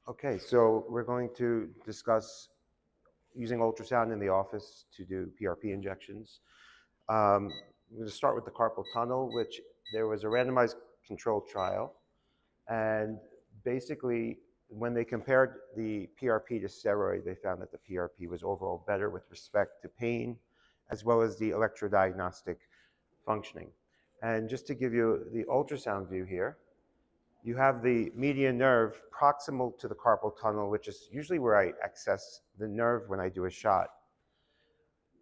Okay, so we're going to discuss using ultrasound in the office to do PRP injections. I'm going to start with the carpal tunnel, which there was a randomized controlled trial. And basically, when they compared the PRP to steroid, they found that the PRP was overall better with respect to pain, as well as the electrodiagnostic functioning. And just to give you the ultrasound view here, you have the median nerve proximal to the carpal tunnel, which is usually where I access the nerve when I do a shot.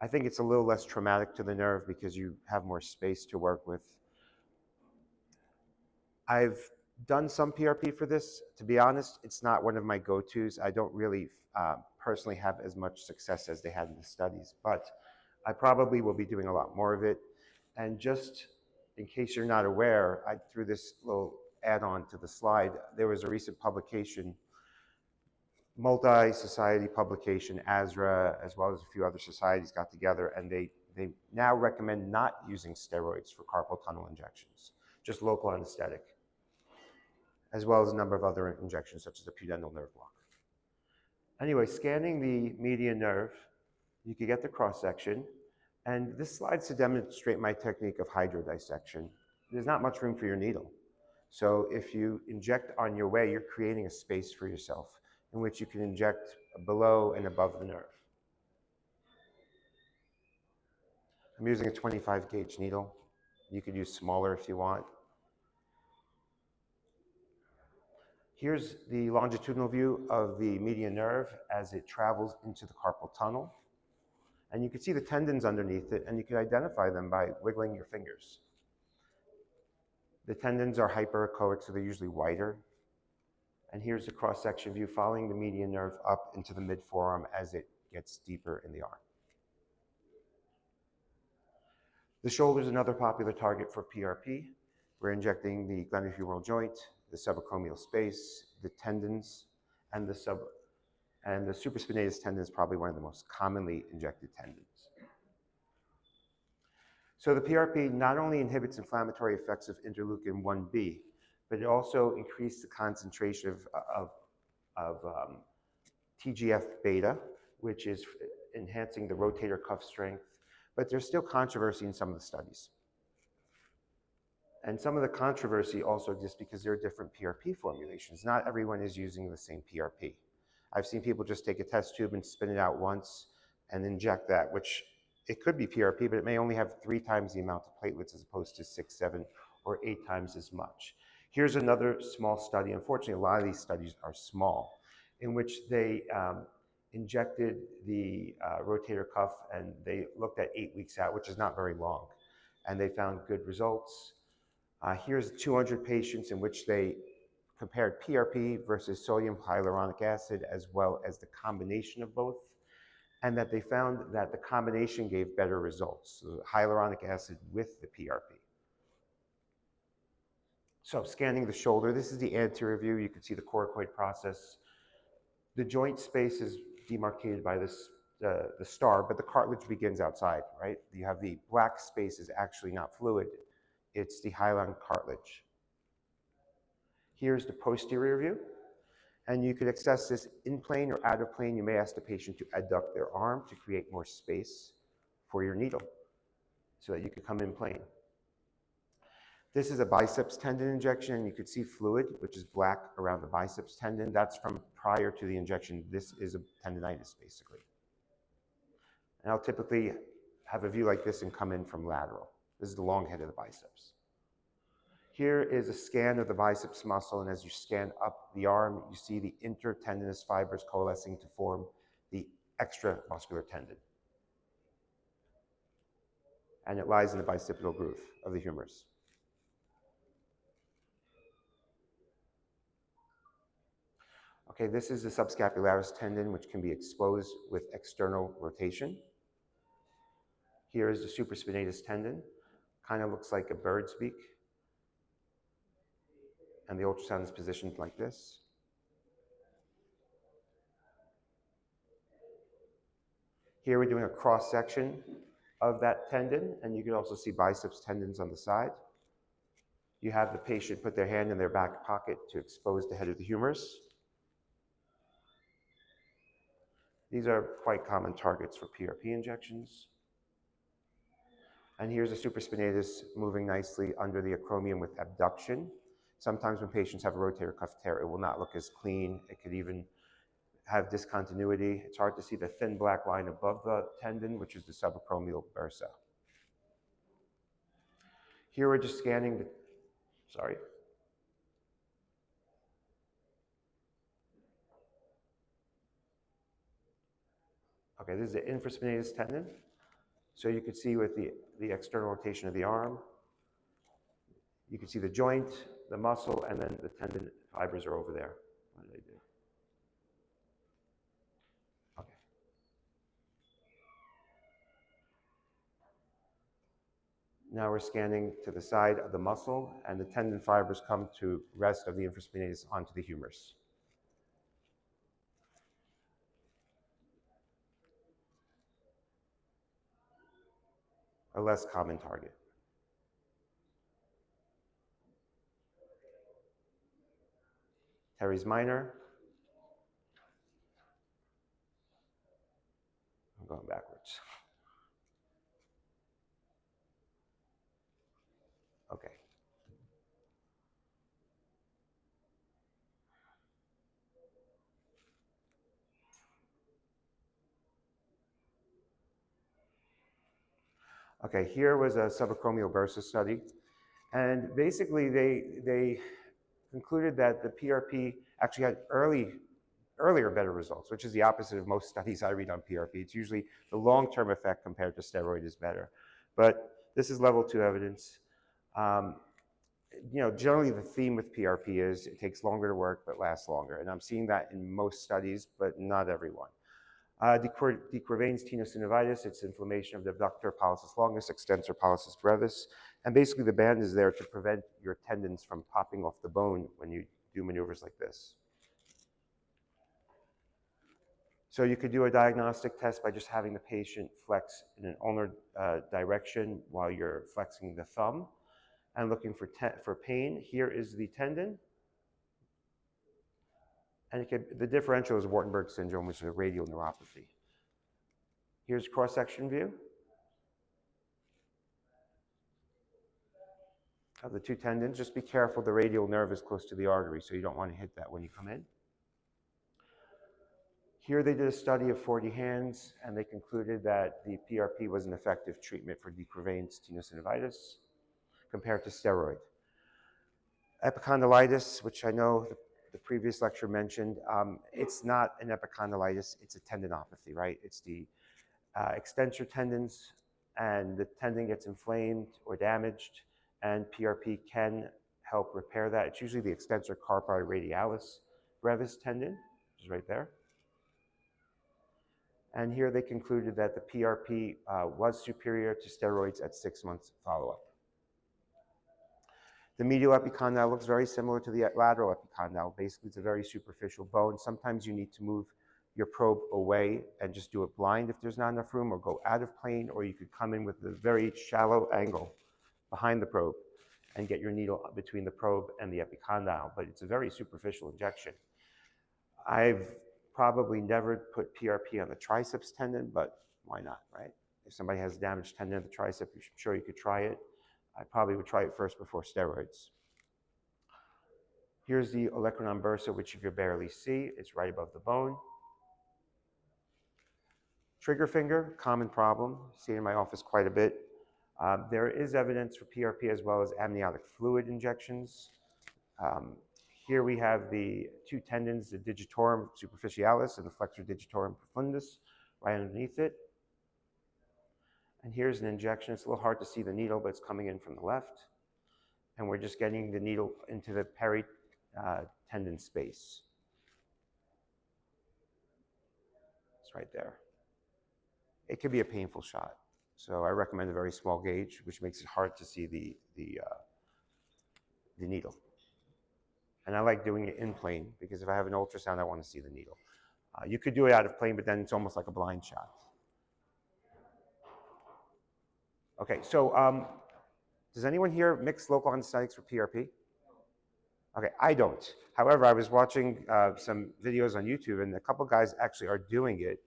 I think it's a little less traumatic to the nerve because you have more space to work with. I've done some PRP for this. To be honest, it's not one of my go-tos. I don't really personally have as much success as they had in the studies, but I probably will be doing a lot more of it. And just in case you're not aware, I threw this little add-on to the slide. There was a recent publication, multi-society publication, ASRA, as well as a few other societies got together, and they now recommend not using steroids for carpal tunnel injections, just local anesthetic, as well as a number of other injections, such as a pudendal nerve block. Anyway, scanning the median nerve, you can get the cross-section, and this slide's to demonstrate my technique of hydrodissection. There's not much room for your needle. So if you inject on your way, you're creating a space for yourself in which you can inject below and above the nerve. I'm using a 25 gauge needle. You could use smaller if you want. Here's the longitudinal view of the median nerve as it travels into the carpal tunnel. And you can see the tendons underneath it, and you can identify them by wiggling your fingers. The tendons are hyperechoic, so they're usually wider. And here's the cross-section view following the median nerve up into the mid-forearm as it gets deeper in the arm. The shoulder is another popular target for PRP. We're injecting the glenohumeral joint, the subacromial space, the tendons, and the supraspinatus tendon is probably one of the most commonly injected tendons. So the PRP not only inhibits inflammatory effects of interleukin 1B, but it also increased the concentration of TGF-beta, which is enhancing the rotator cuff strength, but there's still controversy in some of the studies. And some of the controversy also exists because there are different PRP formulations. Not everyone is using the same PRP. I've seen people just take a test tube and spin it out once and inject that, which it could be PRP, but it may only have 3 times the amount of platelets as opposed to 6, 7, or 8 times as much. Here's another small study. Unfortunately, a lot of these studies are small, in which they injected the rotator cuff and they looked at 8 weeks out, which is not very long, and they found good results. Here's 200 patients in which they compared PRP versus sodium hyaluronic acid, as well as the combination of both, and that they found that the combination gave better results, so hyaluronic acid with the PRP. So scanning the shoulder, this is the anterior view. You can see the coracoid process. The joint space is demarcated by this, the star, but the cartilage begins outside, right? You have the black space is actually not fluid. It's the hyaline cartilage. Here's the posterior view. And you could access this in plane or out of plane. You may ask the patient to adduct their arm to create more space for your needle so that you could come in plane. This is a biceps tendon injection. You could see fluid, which is black around the biceps tendon. That's from prior to the injection. This is a tendinitis, basically. And I'll typically have a view like this and come in from lateral. This is the long head of the biceps. Here is a scan of the biceps muscle, and as you scan up the arm, you see the intertendinous fibers coalescing to form the extramuscular tendon. And it lies in the bicipital groove of the humerus. Okay, this is the subscapularis tendon, which can be exposed with external rotation. Here is the supraspinatus tendon. Kind of looks like a bird's beak. And the ultrasound is positioned like this. Here we're doing a cross-section of that tendon, and you can also see biceps tendons on the side. You have the patient put their hand in their back pocket to expose the head of the humerus. These are quite common targets for PRP injections. And here's a supraspinatus moving nicely under the acromion with abduction. Sometimes when patients have a rotator cuff tear, it will not look as clean. It could even have discontinuity. It's hard to see the thin black line above the tendon, which is the subacromial bursa. Here we're just scanning the, sorry. Okay, this is the infraspinatus tendon. So you can see with the external rotation of the arm, you can see the joint, the muscle, and then the tendon fibers are over there. What did I do? Okay. Now we're scanning to the side of the muscle, and the tendon fibers come to rest of the infraspinatus onto the humerus. A less common target. Teres minor. I'm going backwards. Okay. Okay, here was a subacromial bursa study. And basically they concluded that the PRP actually had earlier better results, which is the opposite of most studies I read on PRP. It's usually the long-term effect compared to steroid is better. But this is level 2 evidence. Generally the theme with PRP is it takes longer to work but lasts longer. And I'm seeing that in most studies, but not everyone. Decurvain's tenosynovitis, it's inflammation of the abductor pollicis longus, extensor pollicis brevis. And basically the band is there to prevent your tendons from popping off the bone when you do maneuvers like this. So you could do a diagnostic test by just having the patient flex in an ulnar direction while you're flexing the thumb and looking for pain. Here is the tendon. And the differential is Wartenberg syndrome, which is a radial neuropathy. Here's cross-section view of the two tendons. Just be careful, the radial nerve is close to the artery, so you don't want to hit that when you come in. Here they did a study of 40 hands, and they concluded that the PRP was an effective treatment for Decurvain's tenosynovitis compared to steroid. Epicondylitis, which I know the previous lecture mentioned, it's not an epicondylitis, it's a tendinopathy, right? It's the extensor tendons, and the tendon gets inflamed or damaged, and PRP can help repair that. It's usually the extensor carpi radialis brevis tendon, which is right there. And here they concluded that the PRP was superior to steroids at 6 months follow-up. The medial epicondyle looks very similar to the lateral epicondyle. Basically, it's a very superficial bone. Sometimes you need to move your probe away and just do it blind if there's not enough room, or go out of plane, or you could come in with a very shallow angle behind the probe and get your needle between the probe and the epicondyle, but it's a very superficial injection. I've probably never put PRP on the triceps tendon, but why not, right? If somebody has damaged tendon of the tricep, I'm sure you could try it. I probably would try it first before steroids. Here's the olecranon bursa, which you can barely see. It's right above the bone. Trigger finger, common problem. See it in my office quite a bit. There is evidence for PRP as well as amniotic fluid injections. Here we have the two tendons, the digitorum superficialis and the flexor digitorum profundus, right underneath it. And here's an injection. It's a little hard to see the needle, but it's coming in from the left. And we're just getting the needle into the tendon space. It's right there. It could be a painful shot. So I recommend a very small gauge, which makes it hard to see the needle. And I like doing it in plane, because if I have an ultrasound, I want to see the needle. You could do it out of plane, but then it's almost like a blind shot. Okay, so does anyone here mix local anesthetics for PRP? Okay, I don't. However, I was watching some videos on YouTube, and a couple guys actually are doing it.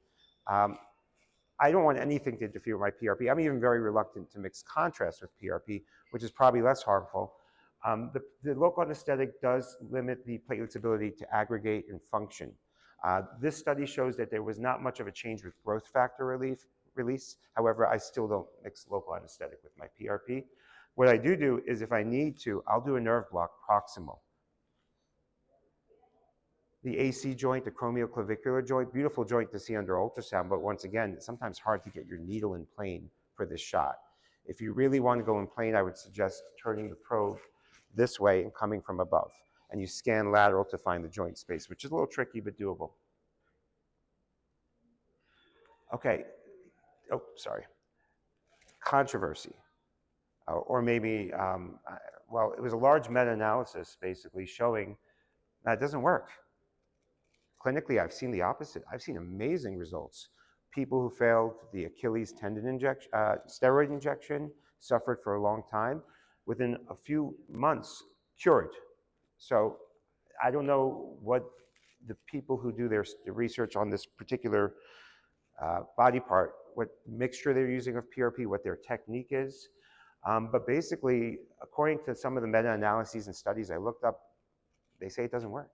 I don't want anything to interfere with my PRP. I'm even very reluctant to mix contrast with PRP, which is probably less harmful. The local anesthetic does limit the platelet's ability to aggregate and function. This study shows that there was not much of a change with growth factor release. However, I still don't mix local anesthetic with my PRP. What I do is if I need to, I'll do a nerve block proximal. The AC joint, the acromioclavicular joint, beautiful joint to see under ultrasound, but once again, it's sometimes hard to get your needle in plane for this shot. If you really want to go in plane, I would suggest turning the probe this way and coming from above. And you scan lateral to find the joint space, which is a little tricky, but doable. Okay, oh, sorry. Controversy. Or maybe, well, it was a large meta-analysis basically showing that it doesn't work. Clinically, I've seen the opposite. I've seen amazing results. People who failed the Achilles tendon injection, steroid injection, suffered for a long time, within a few months, cured. So I don't know what the people who do their research on this particular body part, what mixture they're using of PRP, what their technique is. But basically, according to some of the meta-analyses and studies I looked up, they say it doesn't work.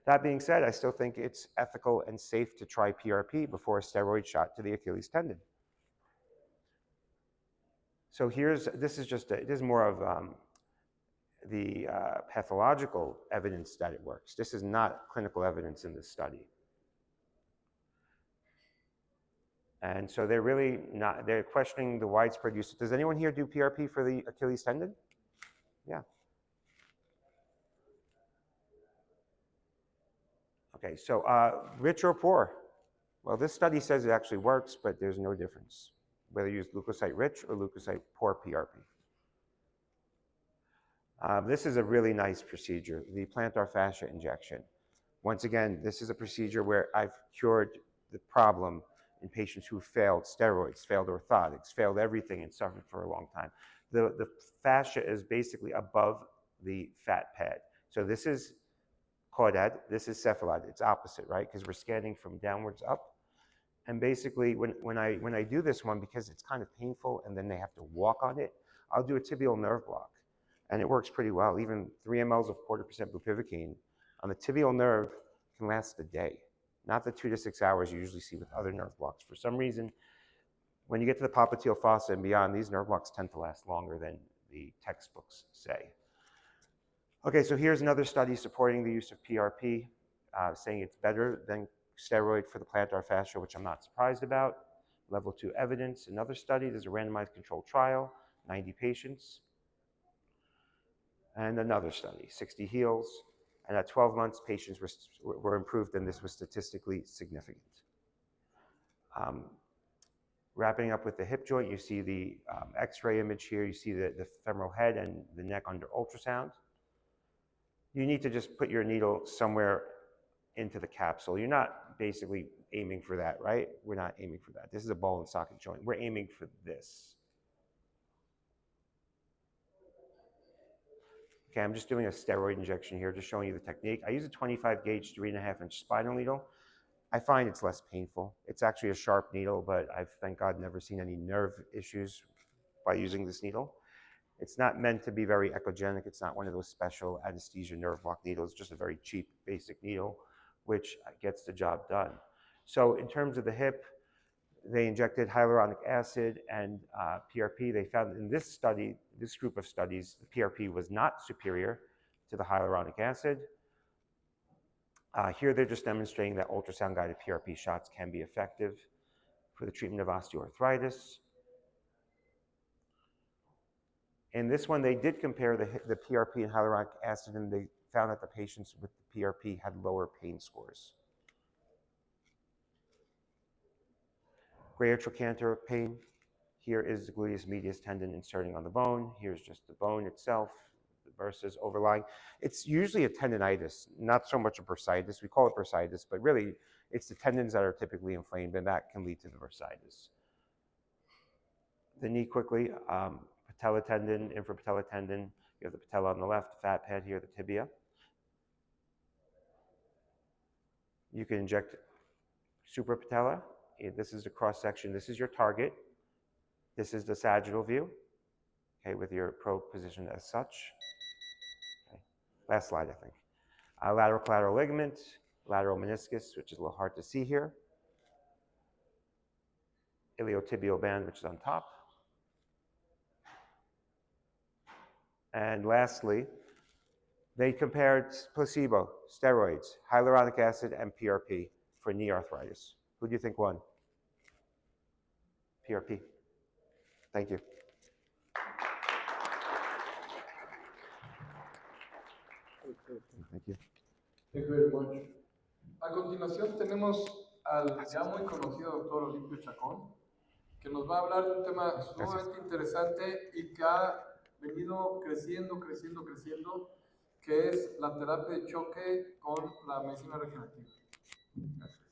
That being said, I still think it's ethical and safe to try PRP before a steroid shot to the Achilles tendon. So this is more of the pathological evidence that it works. This is not clinical evidence in this study. And so they're questioning the widespread use. Does anyone here do PRP for the Achilles tendon? Yeah. Okay, so rich or poor? Well, this study says it actually works, but there's no difference, whether you use leukocyte-rich or leukocyte-poor PRP. This is a really nice procedure, the plantar fascia injection. Once again, this is a procedure where I've cured the problem in patients who failed steroids, failed orthotics, failed everything and suffered for a long time. The fascia is basically above the fat pad. So this is caudad, this is cephalad. It's opposite, right? Because we're scanning from downwards up. And basically, when I do this one, because it's kind of painful and then they have to walk on it, I'll do a tibial nerve block. And it works pretty well. Even 3 mLs of 0.25% bupivacaine on the tibial nerve can last a day. Not the 2 to 6 hours you usually see with other nerve blocks. For some reason, when you get to the popliteal fossa and beyond, these nerve blocks tend to last longer than the textbooks say. Okay, so here's another study supporting the use of PRP, saying it's better than steroid for the plantar fascia, which I'm not surprised about. Level 2 evidence. Another study, there's a randomized controlled trial, 90 patients. And another study, 60 heals. And at 12 months, patients were improved, and this was statistically significant. Wrapping up with the hip joint, you see the X-ray image here. You see the femoral head and the neck under ultrasound. You need to just put your needle somewhere into the capsule. You're not basically aiming for that, right? We're not aiming for that. This is a ball and socket joint. We're aiming for this. Okay, I'm just doing a steroid injection here, just showing you the technique. I use a 25 gauge, 3.5-inch spinal needle. I find it's less painful. It's actually a sharp needle, but I've, thank God, never seen any nerve issues by using this needle. It's not meant to be very echogenic. It's not one of those special anesthesia nerve block needles, just a very cheap, basic needle, which gets the job done. So in terms of the hip, they injected hyaluronic acid and PRP. They found in this study, this group of studies, the PRP was not superior to the hyaluronic acid. Here they're just demonstrating that ultrasound-guided PRP shots can be effective for the treatment of osteoarthritis. In this one, they did compare the PRP and hyaluronic acid, and they found that the patients with the PRP had lower pain scores. Greater trochanteric pain. Here is the gluteus medius tendon inserting on the bone. Here's just the bone itself versus overlying. It's usually a tendinitis, not so much a bursitis. We call it bursitis, but really it's the tendons that are typically inflamed, and that can lead to the bursitis. The knee quickly, patella tendon, infrapatellar tendon. You have the patella on the left, the fat pad here, the tibia. You can inject suprapatella. This is the cross section. This is your target. This is the sagittal view, okay, with your probe positioned as such. Okay. Last slide, I think. Lateral collateral ligament, lateral meniscus, which is a little hard to see here. Iliotibial band, which is on top. And lastly, they compared placebo, steroids, hyaluronic acid, and PRP for knee arthritis. Who do you think won? PRP. Thank you. Thank you. Thank you very much. A continuación tenemos al ya muy conocido doctor Olimpio Chacón, que nos va a hablar de un tema sumamente interesante y que ha venido creciendo, que es la terapia de choque con la medicina regenerativa. Gracias.